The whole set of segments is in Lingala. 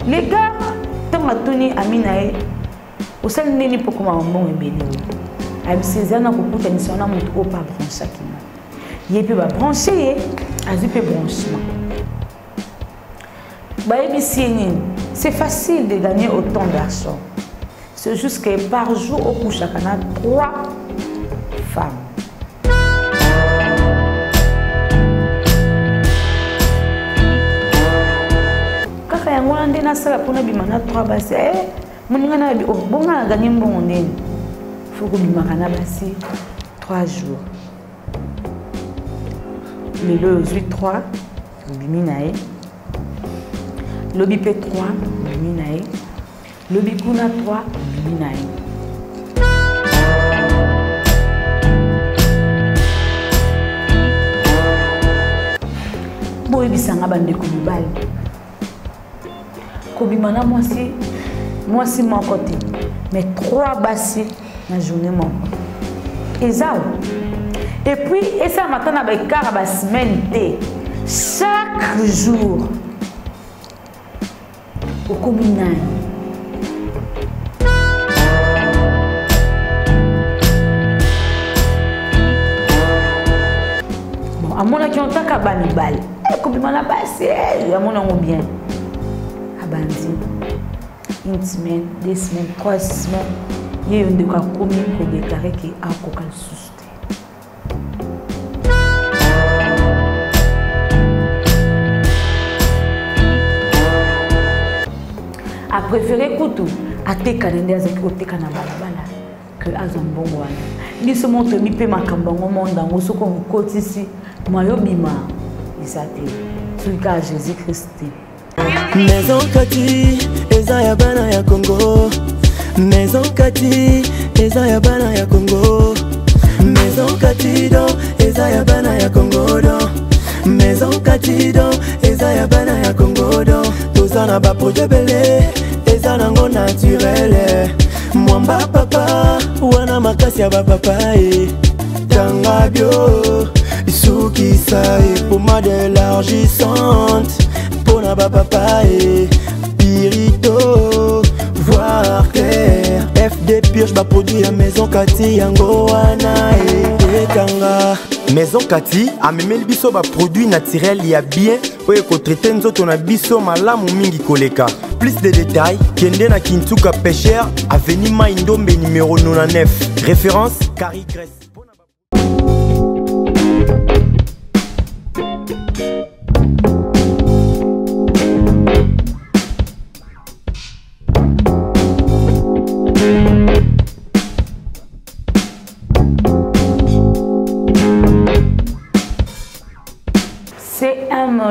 Les gars, tant que Tony Aminae, au sein de Néni pour comment on est béni. Avec ces années, on peut tenir son âme au pas brancher. Il peut pas brancher, il peut branchement. C'est facile de gagner autant d'argent. C'est juste que par jour, au couche, il y a 3 femmes. Il faut que vous ayez 3 jours. Le 8-3, le BP 3, le Bikuna 3, bon, il y a des bal. Kobimana moi si mon côté, mais 3 bassi la journée mon. Et ça. Et puis et ça matin na ba car ba semaine chaque jour. Au communal. Bon, à mon qui on t'a kabani bal. Kobimana bassi, à mon on bien. Abandi. Une semaine, 2 semaines, 3 semaines, il y a un déclaré qui a déclaré qu'il a un cocal susté. A préféré Koutou, à tes calendriers et à tes canabalabala, que à Zambongwana. Ni se montre mi pe makambongo monde en ce qu'on côte ici, mayo bima, isate, sur le cas Jésus-Christ. Maison Kati, Ezaya Bana ya Congo. Maison Kati, Ezaya Bana ya Congo. Maison Kati do, Ezaya Bana ya Congo do. Maison Kati do, Ezaya Bana ya Congo do. Tozana ba projet belé, ezana ngo naturel. Mwamba papa, wana makasi ya ba papa Tanga bio, suki sae, pommade élargissante. Pona ba papa Pirito, voir clair. FD Purge ba produit à Maison Kati yango wana Tanga. Maison Kati a même le biso ba produit naturel y a bien oye ko traiter nzoto na biso malamu mingi koleka. Plus de détails, kende na Kintuka Pêcheur, avenue Maindombe numéro 99. Référence Carrie Grèce.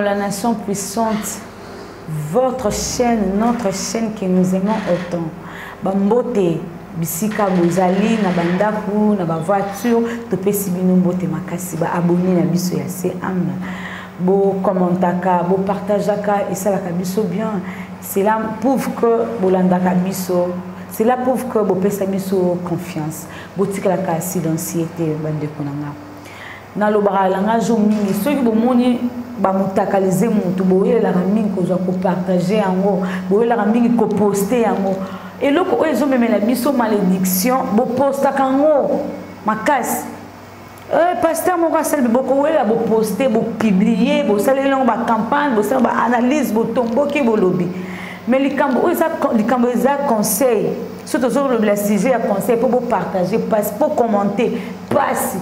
La nation puissante, votre chaîne, notre chaîne que nous aimons autant. Bambote, bisika bozali, na bandaku, na ba voiture, to pesi bino mbote makasi, ba abonné na biso ya CM. Bo commentaka, bo partageaka, et ça la biso bien. C'est là prouve que bolandaka biso. C'est là prouve que bo pesa biso confiance. Bo tika la silenciété bande konanga. Na lobara langa jo mingi, ceux qui bomoni ba mutakaliser mutu boye la mingi ko zo partager yango, boye la mingi ko poster yango. Et loko ezo memela biso malédiction, bo posta kango makasi. Pasteur mon kasel boko wela bo poster, bo publier, bo saler long ba campagne, bo saler ba analyse, bo tomboki bo lobby. Mais likambo eza conseil, surtout sur le sujet à conseil pour partager, pour commenter, passe.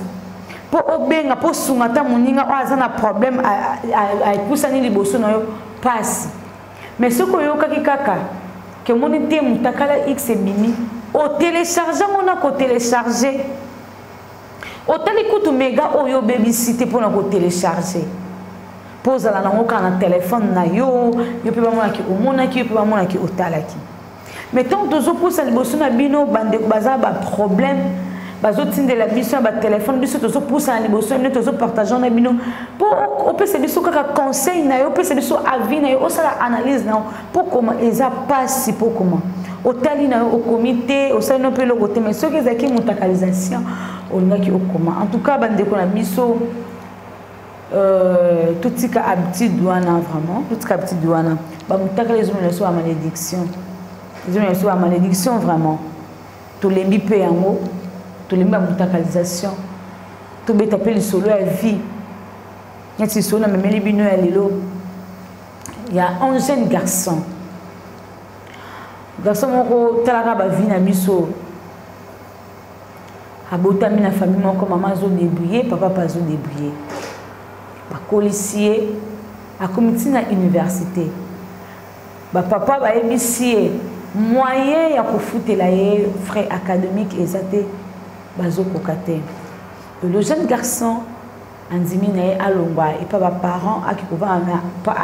Pour obenga pour sungata moninga azana problème à kusani liboso na yo passe. Mais ce que yo kaka que monité mutakala x bimi au télécharger on a ko télécharger. Autant écoute méga oyo babysitter pour na ko télécharger. Pose la nango kana téléphone na yo peut pas mona ki omona ki peut pas mona ki otalaki. Mais tant dozo pour ça liboso na bino bande baza ba problème. Bazotine de la mission ba téléphone biso tozo pousse en liboso nous tozo partageons na bino pour on peut se biso kaka conseil na yo peut se biso avis na yo o sala analyse na pour comment eza passe pour comment au tali na au comité au sein non peut le côté mais ce que zaki mutakalisation on a qui au comment en tout cas bande ko na biso tout ce qui a habitude douana vraiment tout ce qui a habitude douana bah mutaka les hommes sont à malédiction les hommes sont à malédiction vraiment tout les mipé en haut tout les mutakalisation tout bête appelle solo à vie il y a solo même les bino à l'élo il y a 11 jeunes garçons moko talaka ba vie na biso abotami na famille moko maman zo débrouiller papa pas zo débrouiller ba policier a comité na université ba papa ba ebisier moyen ya kofutela ye frais académique ezate bazo kokate le jeune garçon andimi na ye alongwa et pas ba parents akikova pas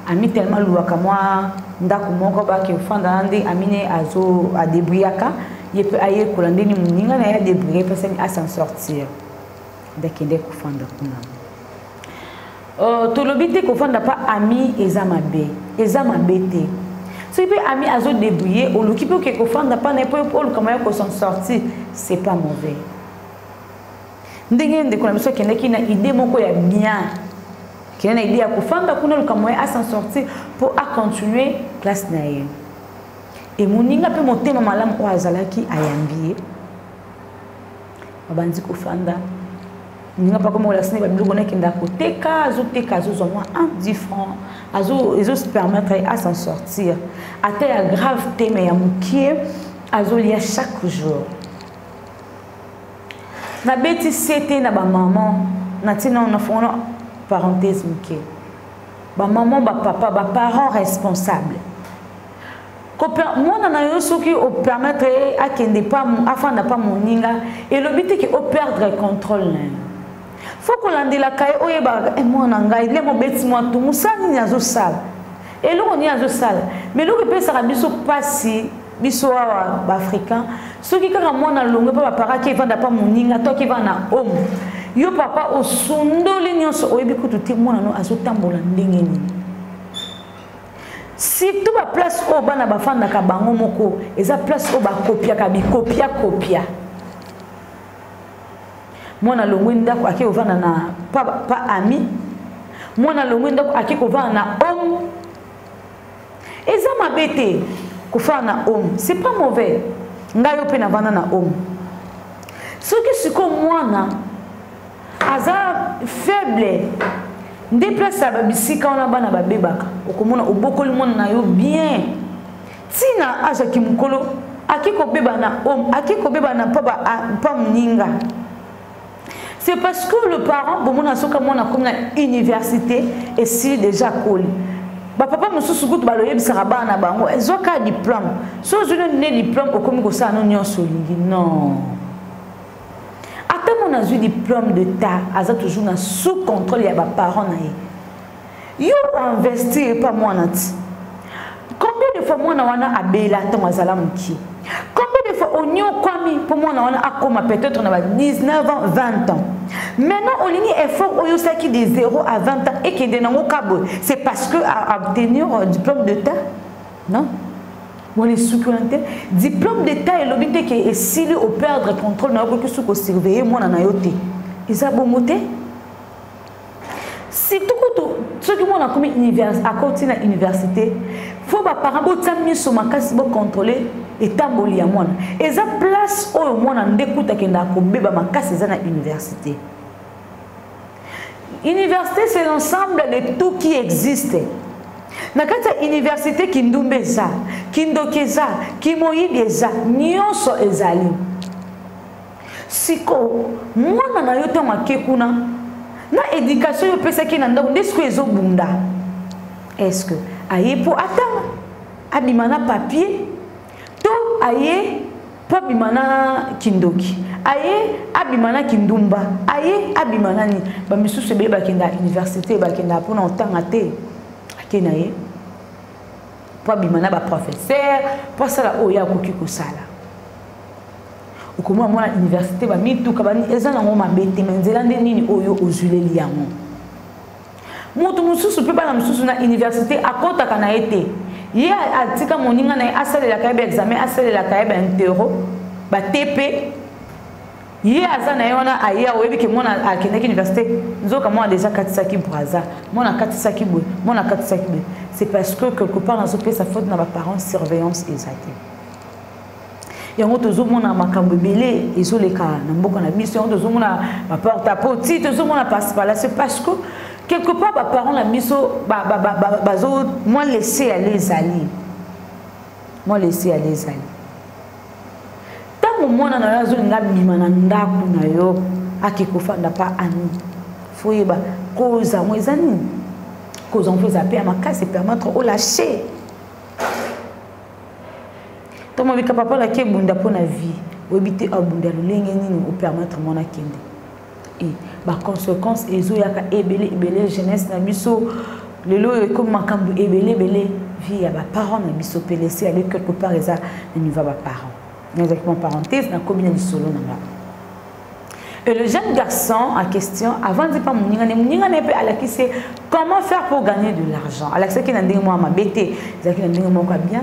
ami tellement louaka moi ndako moko ba ke fanda ndi amine azo a débrouillaka il peut ayer kolande ni muninga na ya débrouiller parce à s'en sortir dekende ko fanda kuna to lobité ko fanda pas ami ezamabe te si peut ami azo débrouiller ou l'occupé que ko fanda pas n'importe pour comment ko s'en sortir c'est pas mauvais ndenge ndeko na biso kende ki na idée moko ya bien qui a une idée à kufanda kuna lukamoya à s'en sortir pour à continuer classe naye et moninga pe motema malamu o azalaki ayambie babandi kufanda ninga pa comme la sene ba biloko na kenda koteka azo zoma 10 francs azo se permettre à s'en sortir ata ya grave thème ya mukie azo lia chaque jour na beti c'était na ba maman na tina on a fono parenthèse mukie ba maman ba papa ba parents responsables moi na yo soki au permettre à kende pas afin na pas moninga et le but est que au perdre contrôle faut qu'on landela kai oyeba e moi na ngai le mo beti moi tout musani ni azo sala et lo ni azo sala mais lo ke pesa biso pasi biso ba africain soki kaka moi na longo pa para ki vanda pas moninga to ki va na homme yo papa o sondoli nyonso oyebi kutu te mwana no azotambola ndenge nini si tu ba place o bana bafanda ka bango moko eza place o ba kopia mwana longo ndako ake ovana na pa ami mwana longo ndako ake kovana na homme eza mabete kofana na homme c'est pas mauvais ngayo pe na vana na homme soki siko mwana aza faible déplace ba bisika ona bana ba bebaka okomona obokoli mona na yo bien tina aza kimukolo akiko beba na homme akiko beba na pa muninga c'est parce que le parent bomona soka mona comme na université et si déjà collé ba papa mususu kutu baloyebisaka bana bango ezoka diplôme so je ne diplôme okomi ko sa no nyonso lingi non on a eu diplôme d'État, a toujours sous contrôle il y a des parents yo investir pas moi nati. Combien de fois moi na wana abela to mazala muki. Combien de fois on yo kwami pour moi na wana akoma peut-être on a 19 ans, 20 ans. Maintenant on ligne effort au yo saki de 0 à 20 ans et qui de nango kabo. C'est parce que à obtenir un diplôme d'État? Non. On est sous-curanté. Diplôme d'État et l'obité qui est si au perdre contrôle n'a pas que sous surveiller moi na yote. Ils a bon moté. Si tout ce que moi na comme université à côté na université, faut pas par rapport à mis sur ma casse pour contrôler et tamboli à moi. Et ça place au moi na ndekuta kenda ko beba ma casse na université. Université c'est l'ensemble de tout qui existe. Nakata université kindumbeza kindokeza kimoyibeza nyonso ezali siko mwana na yote makekuna na éducation yo pesa ki na ndako ndesko ezobunda est-ce que aye po atanga abimana papier to aye po abimana kindoki aye abimana kindumba aye abimana ni ba misusu be ba kenda université ba kenda pona otanga te kenaye pour bimana ba professeur pour ça la oya koki ko sala okoma mona université ba mitu kabani ezana ngoma bete menzela nini oyo ozuleli yango mutu mususu pe bana mususu na université akota kana ete ye atika moninga na asale la kaiba examen asale la kaiba intero ba TP Yé azana yona aya oyebi ke mona akende ki université nzoka moi déjà katisaki braza mona katisaki boy mona katisaki boy c'est parce que quelque part dans ce pays ça faute na ba parents surveillance exacte yango tozomona makambo belé ezoleka na mboka na biso yango tozomona ba porte à porte tozomona passe par là c'est parce que quelque part ba parents na biso bazo moi laisser aller les alliés moi laisser aller les alliés mwana na yazo nga bima na ndaku na yo akikofanda pa ani foyeba koza mwezani koza on faisait appeler makasi permettre au lâcher tomo bika papa la ke bunda pona vie obité abunda lolenge nini o permettre mona kende et ba conséquence ezo yaka ebele jeunesse na biso lelo comme makambu ebele vie ya ba parents na biso pe laisser aller quelque part eza ne va ba parents. Exactement, parenthèse, dans combien de solo et le jeune garçon en question, avant de pas mon à la qui c'est comment faire pour gagner de l'argent. À la qui n'a dit moi ma bête, ça qui n'a dit moi quoi bien,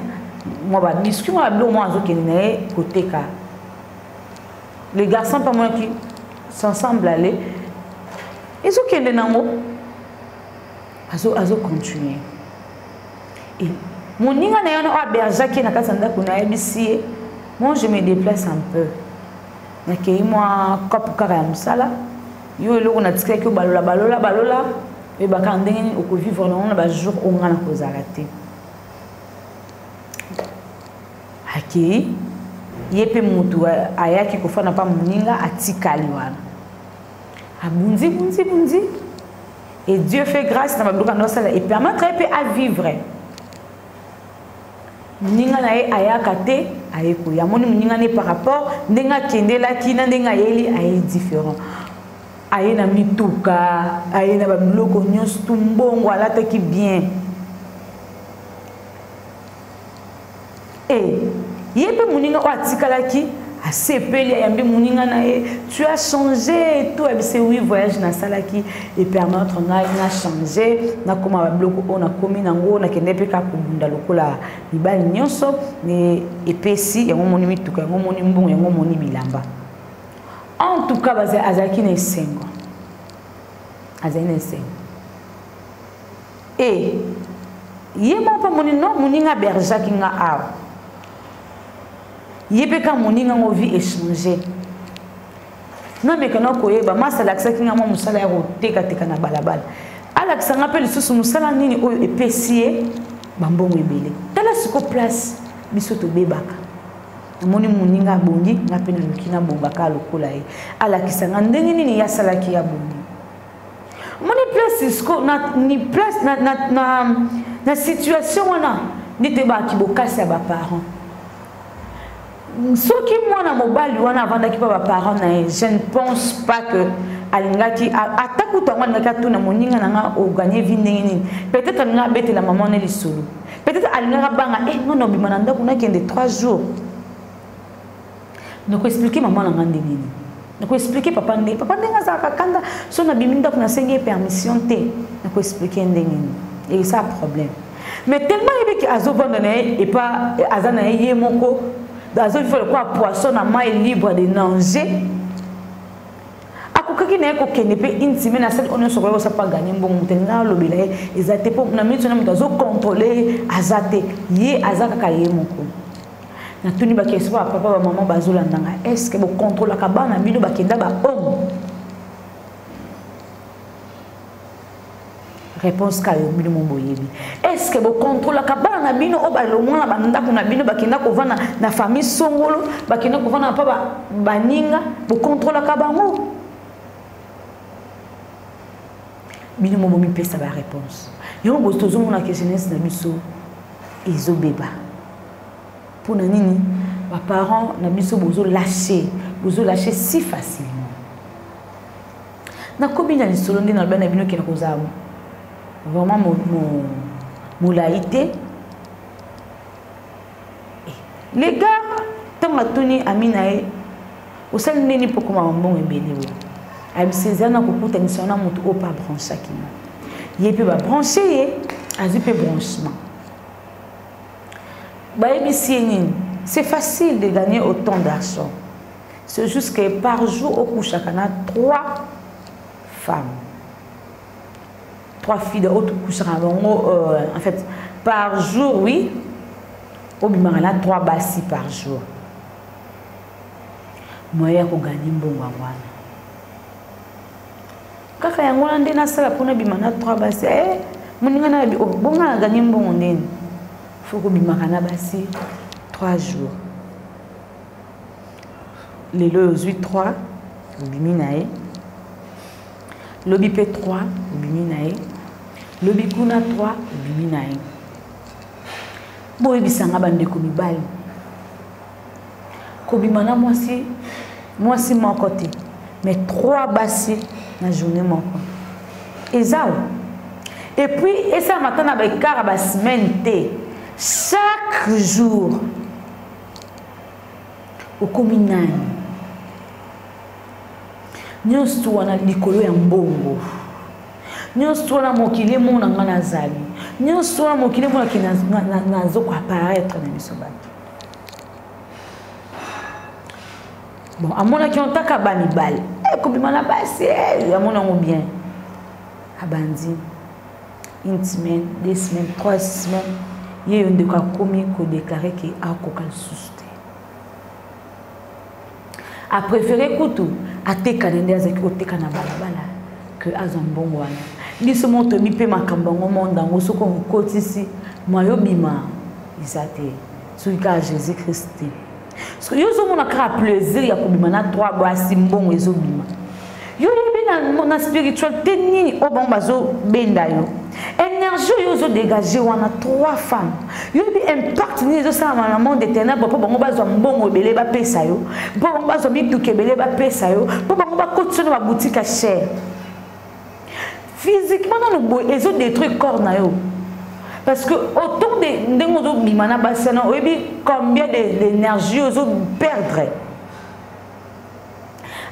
moi bah biscuit moi bleu moi zo qui n'est côté ka. Les garçons pas moi qui s'ensemble aller, ils ont qui n'est nango, azo continuer. Et mon ninga n'a yon berger qui n'a qu'à s'en d'accord na ebisi. Moi, je me déplace un peu. Je moi cop carrément ça là. Yo le on a dit que balola et bah quand on vivre on a jour on a cause arrêter. Haki yepe mutu ayaki kufana pa muninga atikali wana. Bunzi et Dieu fait grâce na babuka no sala et permettre à vivre. Muninga na ayaka te ayeko ya moni muninga ne par rapport ndenga kendela kina ndenga yeli ay différent ayena mituka ayena ba biloko nyonso tumbongo alata ki bien et yebe muninga o atikala ki asepeli yambi muninga na tu as changé tout c'est oui voyage na salaki et permettre na changer na koma ba biloko on a komi nango na kende pe ka kubunda lokola libali nyonso ne epesi yango moni mituka yango moni mbongo yango moni bilamba en tout cas baza azaki na esengo et yema pa moni no muninga berja kinga awa yepeka moninga ngo vie échanger na mekana koyeba masala akisaki nga mo musala ya koteka na balabala ala kisanga pe lisusu musala nini oyo epesie bambongo ebele tala siko place biso to bebaka moni moninga bongi nga pe na lukina bombaka lokola ye ala kisanga ndenge nini ya salaki ya bongi moni place siko na ni place na situation wana nite ba kibokasi ya ba parents. Ce qui moi na mobile wana avant ki pa parents na je ne pense pas que alingaki attaque to ngana ka tuna moninga na o gagner vie nini peut-être nga bete la maman ne lisolo peut-être alinga banga non bimana ndako na kende 3 jours ne ko expliquer maman na ngande nini ne ko expliquer papa ndenge za kakanda so na biminda kuna senge permission te ne ko expliquer ndenge et ça problème mais tellement il que azo abandonné et pas azana yé moko dans il faut quoi poisson à main libre de nager akokaki na ko kende pe intime na cette on se voit ça pas gagner bon mutenga lobila ezate po na minute na mutazo contrôler azate yé azaka ka yé moko na tuni ba keso papa ba maman bazola ndanga est-ce que bo contrôle ka bana bino ba kenda ba homme réponse ka yo bino moboyebi est-ce que bo contrôle ka bana bino o ba lo mwana ba ndako na bino ba kenda ko vana na famille songolo ba kenda ko vana pa ba baninga bo contrôle ka bango bino momo mi pesa ba réponse yo bo tozo mona ke jeunesse na biso ezo beba pour nini ba parents na biso bozo lâcher si facilement na combien de solo ndina bana bino ke na kozamo vraiment mon laïté les gars tant à tuni aminae au sein nini pour comment bon ebele we abisezana kokuta nisona mutu o pas brancher kima yepe ba brancher azipe branchement ba ebisi nini c'est facile de gagner autant d'argent C'est juste que par jour, au couche, il y a 3 femmes. 3 filles de haute couche. En fait, par jour, oui. Au bimara, il y a 3 bassi par jour. Moi, je gagne un bon wana. Quand il y a un sala pour na bimana 3 bassi, moninga na bi bonga gagner un bon ndeni. Faut que bimara na bassi 3 jours. Les le 8-3, biminae. Le bip 3, biminae. Le bikuna 3, biminae. Bon, bisanga bande ko mibali. Ko bimana moi si mon côté. Mais 3 bassi la journée mon côté. Et ça. Et puis, et ça matin na ba kara ba semaine té. Chaque jour. Au communal. Nyonso wana likolo ya mbongo. Nyonso wana mokili mona ngana zali. Nyonso wana mokili mona kina zo ko apparaître na biso ba. Bon, amona ki on taka ba mibale. Ko bimana basi, amona ngo bien. Abandi. Une semaine, 2 semaines, 3 semaines, il y a une commis qui déclaré qu'il a un susté. A préféré Koutou, à te canadiens avec te canabala que Azambon wana. Ni se monte mi pe makambongo monda ngo soko ngoti ici, mayo bima isate. Suika Jésus Christ. So yo zo mona kra plaisir ya kobima na 3 basi mbongo ezo bima. Yo bina na spiritualité nini obon bazo benda yo. Énergie yo zo dégager wana 3 femmes. Yo bi impact ni zo sa na monde ténèbres po bango bazo mbongo belé ba pesa yo. Po bango bazo mituke belé ba pesa yo. Po bango ba kotso na boutique à cher. Physiquement dans le bois ils ont détruit corps na yo. Parce que autant de ndengo bimana basana obi combien d'énergie ils ont perdre.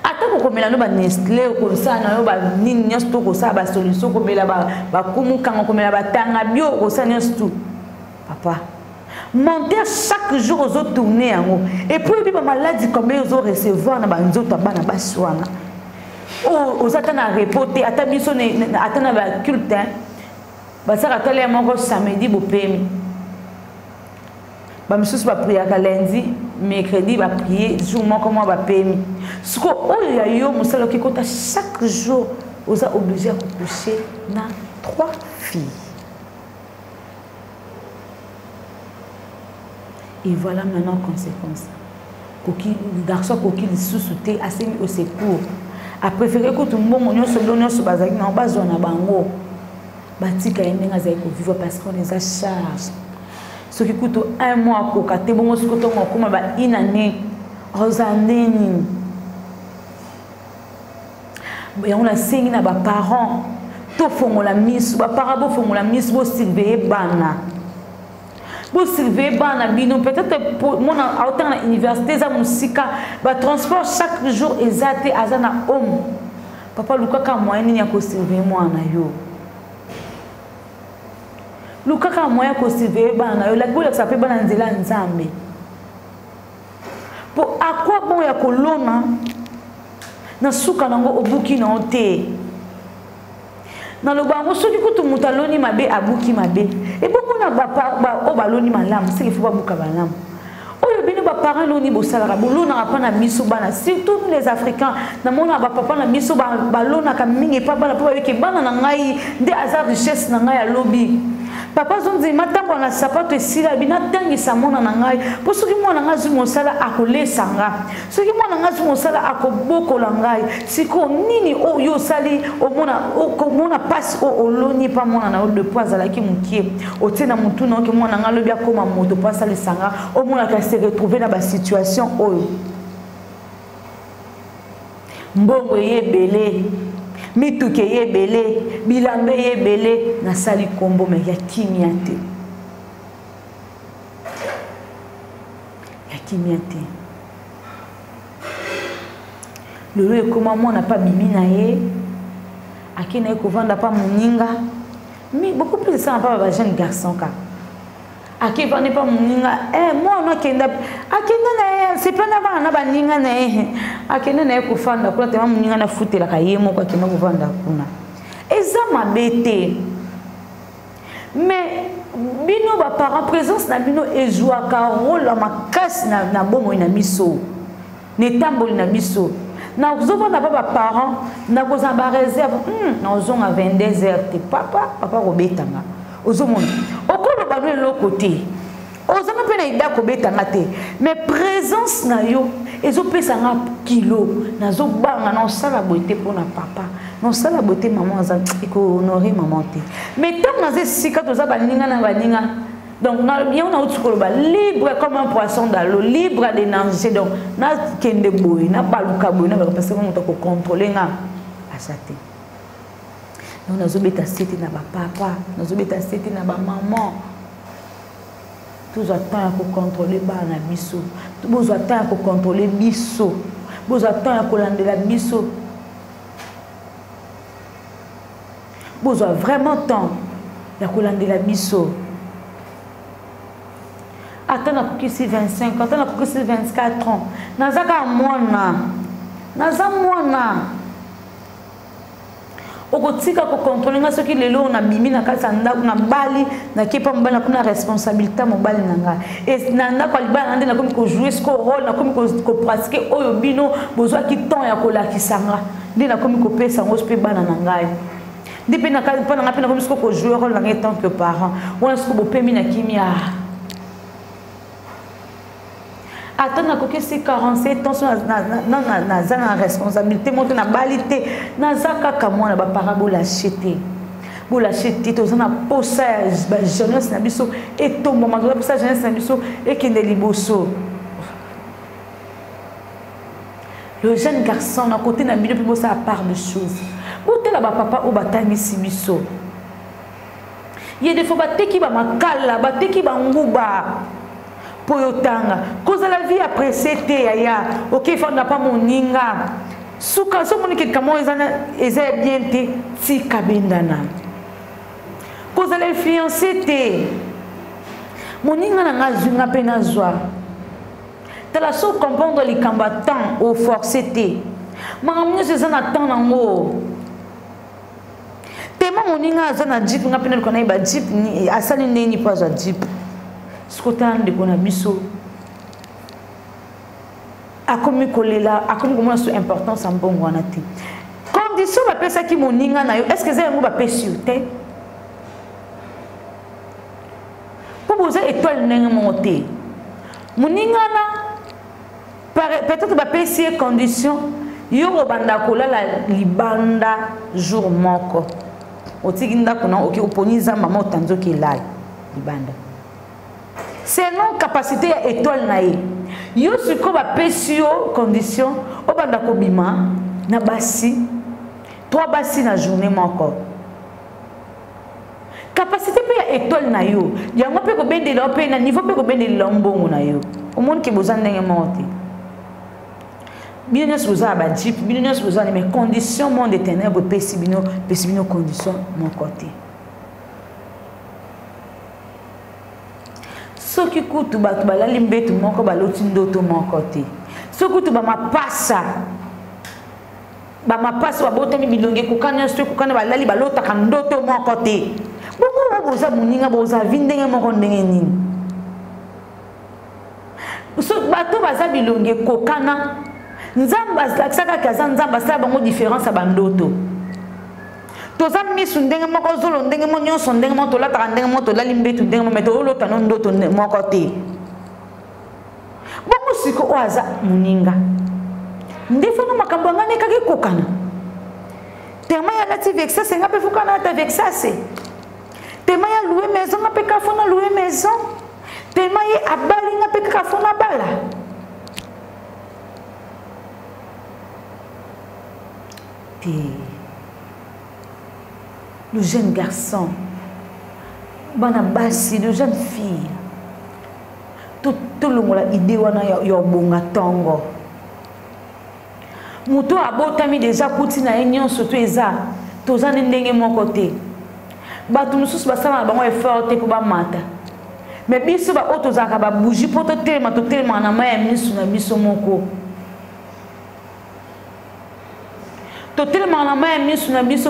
Attends ko mela no ba Nestlé ko sa na yo ba nini nyosto ko sa ba solution ko mela ba kumu kan ko mela ba tanga bio ko sa nyosto. Papa monter chaque jour aux autres tourner en haut et puis bi ba maladie combien ils ont recevoir na ba nzoto ba na ba swana. Aux attana reporter ata biso ne atana ba culte ba sa katale moko samedi bo pemi. Ba misusu ba prier ka lundi, mercredi ba prier, jour moko mo ba pemi. Siko oyo ya yo musalo ki kota chaque jour oza obligé à coucher na 3 filles. Et voilà maintenant conséquence. Koki garçon koki sous-souté assez au secours. A préféré que tout le monde nyonso nyonso bazaki na bazo na bango. Batika yenga za ko vivre parce qu'on les a charge. Ce qui coûte 1 mois pour katé bon ce que on comme ba une année rosaneni. Et on a signé na ba parents to fongola miss ba parabo fongola miss bo surveiller bana. Bo surveiller bana bino peut-être pour mon autant na université za musika ba transport chaque jour ezate azana homme. Papa luka ka moyen ya ko surveiller moi na yo. Lukaka moya ko surveiller bana yo la bola ça peut bana nzela nzambe pour à quoi bon ya kolona na suka nango obuki na ote na lo bango soki kutu mutaloni mabe abuki mabe e boko na ba o baloni malamu c'est qu'il faut pas buka malamu oyo bino ba parents loni bo salara bolona pa na miso bana surtout les africains na mona ba papa na miso ba lona ka mingi pa bana po avec bana na ngai nde azar richesse na ngai ya lobby. Papa zonzi matambo na sapato esila bina tangi sa mona na ngai po soki mona ngai zumo sala akolesa nga soki mona ngai zumo sala akobokola ngai siko nini o yo sali o mona passe o loni pa mona na de poids ala ki mukie o tena mutu na ke mona ngai lobi akoma moto pa sala sanga o mona ka se retrouver na ba situation oyo mbongo yebele mituke yebele bilambe yebele na sali kombo me ya kimiate lelo comment moi n'a pas bimi na ye akina ko vanda pa moninga mais beaucoup plus ça pas ba jeune garçon ka Aki pas n'est pas moninga. Moi on a kenda. Akenda na c'est pas na bana ba ninga na akenda na kufanda kula tema moninga na futela kayemo kwa kenda kuvanda kuna. Eza mabete. Mais bino ba parents présence na bino ezwaka rôle ma casse na bomo na miso. Ne tamboli na miso. Na ozoba na ba parents na kozamba réserve. Na ozonga 22h te papa robetanga. Ozomona. Okolo ba le côté. Ozanga pe na ida ko betanga te. Mais présence na yo ezopesa nga kilo nazo banga na osala boité pour na papa. Non sala boité maman azan iko honorer maman te. Mais tant na sika toza baninga na baninga. Donc na bien on a autre ba libre comme un poisson dans l'eau, libre d'énergie. Donc na kende boy na baluka boy na parce que on ko contrôler nga asate. On a zobeta sete na ba papa, na zobeta sete na ba maman. Tous attendent pour contrôler ba na biso. Tous attendent pour contrôler biso. Tous attendent pour lander la biso. Vous avez vraiment temps de lander la biso. Attends ici 25 ans, attends ici 24 ans. Nazaka mwana. Naza mwana. Okotika ko contrôler nga soki lelo na bimi na kasa nda na bali na kepa mbala kuna responsabilité mobali nanga. Et nanda ko libala nande na komi ko jouer ce rôle na komi ko pratiquer oyo bino bozwa ki temps ya ko lakisanga. Ndi na komi ko pesa ngo spe bana nanga. Depuis na kasa pendant na pena komi ko jouer rôle na tant que parent. On est-ce que bo pemi na kimia. Attends, que c'est 47 ans, na responsabilité, monter na balité, na zaka kamona ba parabole acheter. Pour l'acheter, tu as un posage, jeunesse na biso et ton moment de posage jeunesse na biso et qui ne liboso. Le jeune garçon à côté na milieu pour ça à part de choses. Boté là ba papa au batami si biso. Il y a des fois baté qui ba makala, baté qui ba nguba. Poyotanga, cause la vie après c'était aya, ok, faut n'a pas mon ninga. Souka, so mon ki kamo ezana bien te si kabendana. Cause la fiancé te. Mon ninga na ngazunga pena zwa. Tala so comprendre les combattants au forcé te. Mangamu zana tan nango. Tema mon ninga zana jeep nga pena ko na ba jeep ni asali neni pas za jeep. Ce qu'on a de biso a comme kolela a comme comment c'est important ça bon wana te condition ba pesa ki moninga na yo est-ce que ça ngo ba pesi te pour vous étoile ndenge monter moninga na peut-être ba pesi condition yo banda kolala libanda jour moko otiginda kuna oki oponiza mama otanzo ki la libanda. C'est non capacité étoile nae. Yo suko ba pesio condition o banda ko bima na basi 3 basi na journée moko. Capacité pe étoile na yo. Ya ngo pe ko bende lo pe na niveau pe ko bende lombongo na yo. O monde ki bozan ndenge monte. Bino soza ba jeep, bino soza mais conditions monde de ténèbres pesibino condition mon côté. Ce qui coûte la limbetu moko baloti ndoto moko te. Ce qui coûte ba mapasa wa botami bilonge kokana sto kokana balali balota ka ndoto moko te. Bongo boza muninga boza vindenge moko ndenge nini. So bato baza bilonge kokana nzamba saka kaza nzamba sala bango différence a bandoto. Toza misu ndenge moko zolo ndenge mo nyonso ndenge mo tola ta ndenge mo tola limbetu ndenge mo meto lo tano ndoto moko te. Bongo siko oaza muninga. Ndefo no makambo ngane kake kokana. Tema ya lati vexa senga pe fukana ta vexase. Tema ya louer maison ngape ka fona louer maison. Tema ya abali ngape ka fona bala. Le jeune garçon, banabasi, le jeune fille, tout le monde a idée wana yo bonga tongo. Muto abotami déjà kuti na enyon surtout eza, tozane ndenge mon côté. Batu mususu basama bango effort te ko ba mata. mais biso ba auto zaka ba bougie pour to tellement na ma misu na biso moko to tellement na ma misu na biso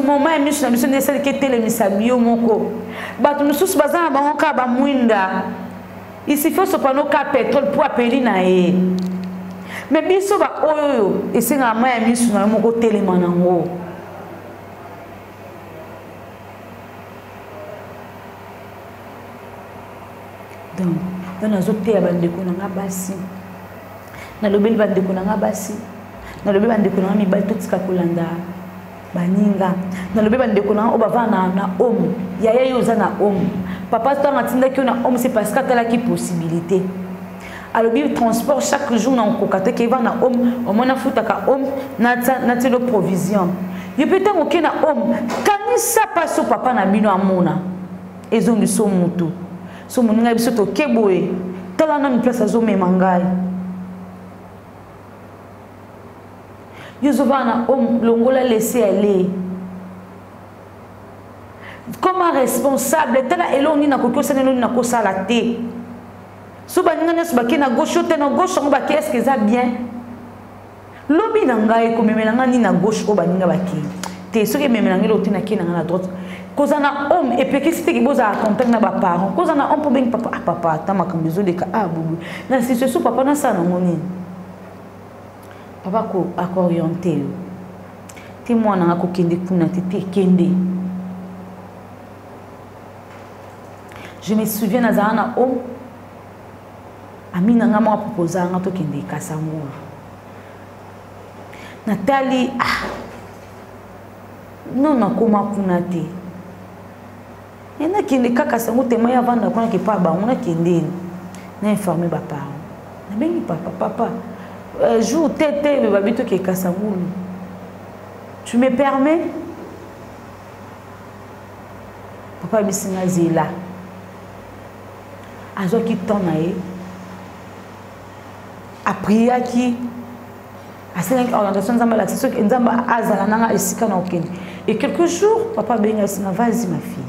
ne sel ke tele misabio moko ba to mususu bazana ba onka ba mwinda ici faut so pano ka pétrole pour appeler na e mais biso ba oyo esenga ma misu na moko tellement nango donc nazote ya bandeko na nga basi nalobeli bandeko na nga basi nalobeli bandeko na nga mibali totika kolanda baninga nalobeli bandeko na nga obavana na homme yaya yo oza na homme papa tanga tindaki na homme c'est parce que atalaki possibilité alobi transport chaque jour na okokate ke va na homme omona futaka homme na telo provision yo peut-être oke na homme kanisa paso papa na bino amona ezongi so mutu so moninga biso to keboye tala na mi place azo mema ngai yozo na homme longola laisser aller comme responsable tala eloni na kokiosa neno na kosala te so baninga nyo baki na gauche te na gauche ngo baki est-ce que ça bien lobi na ngai ko memela ngani na gauche ko baninga baki te soki memela ngelo te na kina na droite cause na homme et puis qu'est-ce que boza accompagner na ba parents cause na homme pour bien papa papa ta makambezo de ka bubu na situation papa na ça na ngoni papa ko orienté ti mwana ngako kende kuna te kende je me souviens na zana homme amina ngama proposa ngato kende kasangu Nathalie non na koma kuna te ena kende kaka sangu te maya vanda kuna ke pa ba ona kende na informer ba parents na bengi papa jour tete ba bito ke kasangu tu me permets papa bisinga zela azo ki tonae a prier qui a cette orientation nzamba la question que nzamba azala nanga esika na okende et quelques jours papa benga singa vas-y ma fille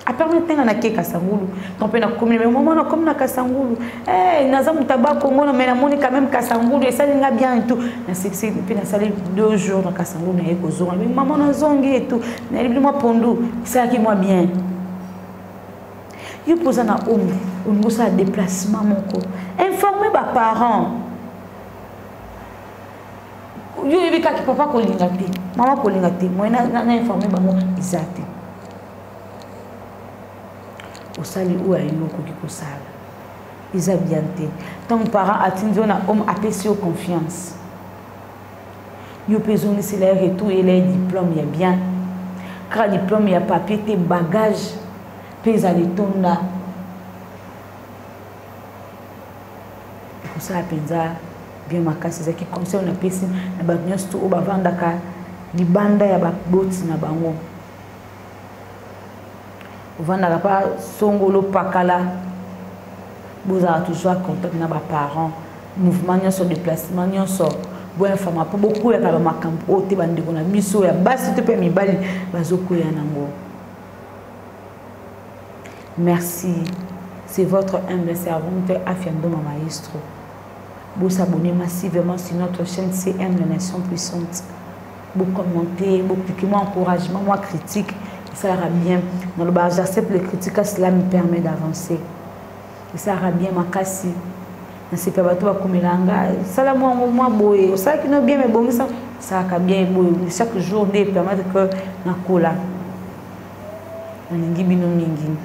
a permettre na ke kasangulu donc pe na komina mais maman na comme na kasangulu naza mutaba kongo na mais na moni quand même kasangulu et ça linga bien et tout na c'est pe na sali 2 jours na kasangulu na eko zonga mais maman na zongi et tout na libi moi pondu ça qui moi bien il pose na homme on ça déplacement moko informer ba parents yo yebika ki papa ko linga te mama ko linga te moi na informer ba mo exact au sali ou à une ko ki ko sala ils habitent ton parent attendu na homme apprécie confiance yo pesoni c'est leur retour et les diplômes il y a bien car diplôme il y a papier tes bagages pesa litonda pour ça penza bien makasi zaki comme ça on a pesi na ba nyonso to bavanda ka libanda ya ba boti na bango vanda la pa songolo pakala boza toujours contact na ba parents mouvement nyonso déplacement nyonso bo informa pour beaucoup ya ba makambo ote bandeko na biso ya basi to pe mibali bazoko ya nango. Merci, c'est votre humble servante Afiando Maestro. Vous abonnez massivement sur notre chaîne CM, la Nation Puissante. Vous commentez, vous cliquez moi encouragement, moi critique, ça ira bien. Dans le bas, j'accepte les critiques, cela me permet d'avancer. Et ça ira bien, ma cassie. Dans ces périodes, comme il ça la moi boy, ça qui n'a bien mais bon ça a bien boy. Chaque journée permet que na cola. Na ngi bino mingi.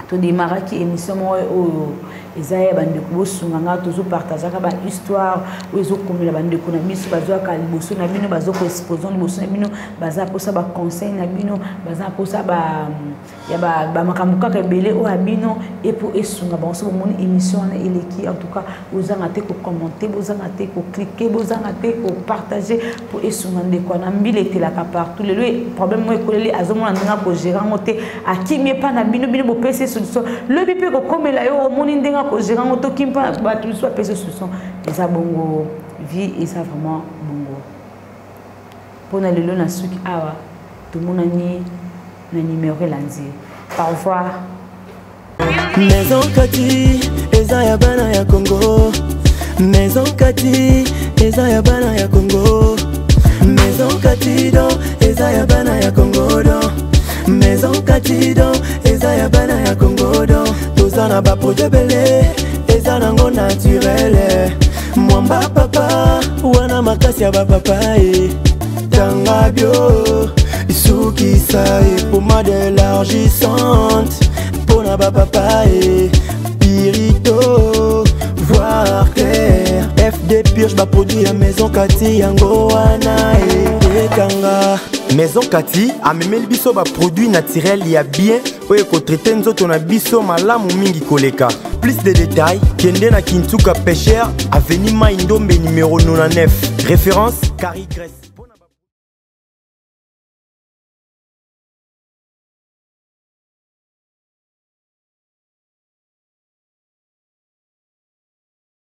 To démarrer qui émission au ezaya bandeko bosunga nga tozo partager ka ba histoire ozo komela bandeko na biso bazwa ka liboso na bino bazoko exposer liboso na bino baza posa ba conseil na bino baza posa ba ya ba makambo kaka belé o abino et pour esunga ba so mon émission na eleki en tout cas ozanga te ko commenter ozanga te ko cliquer ozanga te ko partager pour esunga ndeko na mbile te la ka partout le problème mo ekoleli azomona ndinga ko gérer ngote akimie pa na bino bo pese solution le bipe ko komela yo moni ndinga ko gérer ngoto kimpa ba tout soit pese solution eza bongo vie et ça vraiment bongo pona lelo na suki awa tout monde ni na numéro lanzi. Au revoir. Maison Kati, eza ya bana ya Congo. Maison Kati, eza ya bana ya Congo. Maison Kati do, eza ya bana ya Congo do. Maison Kati do, eza ya bana ya Congo do. Tozana ba produit belé, eza nango naturel. Mwamba papa, wana makasi ya ba papa Tanga bio, isuki sae, pommade élargissante. Pona ba papa Pirito, voir clair. FD purge ba produit à Maison Kati, yango wana Tanga. Maison Kati amemeli biso ba produit naturel ya bien oyo kotraite nzoto na biso malamu mingi koleka. Plus de détails, kende na Kintuka Pêcheur, avenue Mai Ndombe numéro 99. Référence Carrie Grèce.